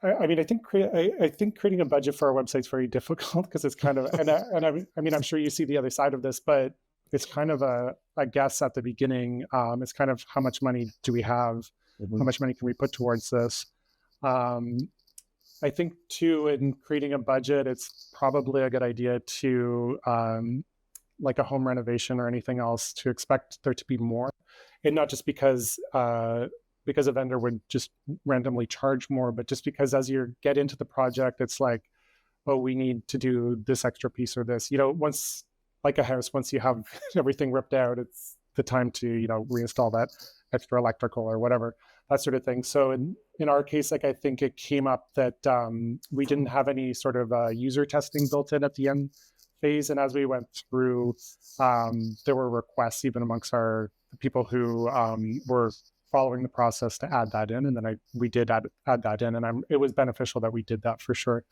I mean, I think creating a budget for our website is very difficult because it's kind of, I mean, I'm sure you see the other side of this, but it's kind of a guess at the beginning. It's kind of how much money do we have? Mm-hmm. How much money can we put towards this? Um, I think too, in creating a budget, it's probably a good idea to, like a home renovation or anything else, to expect there to be more, and not just because a vendor would just randomly charge more, but just because as you get into the project, it's like, oh, we need to do this extra piece or this. Once, like a house, once you have everything ripped out, it's the time to reinstall that extra electrical or whatever, that sort of thing. So in our case, like I think it came up that we didn't have any sort of user testing built in at the end phase, and as we went through, there were requests even amongst our people who were following the process to add that in, and then we did add that in, and it was beneficial that we did that for sure.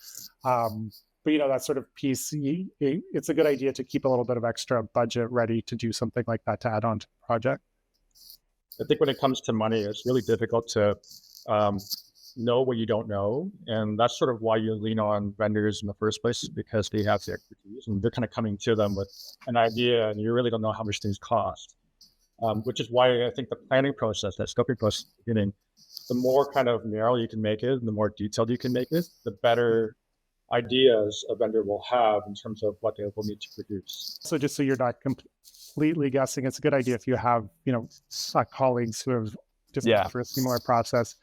But that sort of piece, it's a good idea to keep a little bit of extra budget ready to do something like that to add on to the project. I think when it comes to money, it's really difficult to know what you don't know. And that's sort of why you lean on vendors in the first place, because they have the expertise and they're kind of coming to them with an idea and you really don't know how much things cost. Which is why I think the planning process, that scoping process at the beginning, the more kind of narrow you can make it, and the more detailed you can make it, the better ideas a vendor will have in terms of what they will need to produce. So just so you're not completely guessing, it's a good idea if you have, colleagues who have just gone through a similar process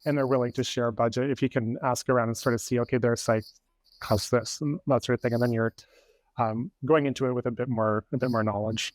and they're willing to share a budget. If you can ask around and sort of see, okay, their site costs this and that sort of thing, and then you're going into it with a bit more knowledge.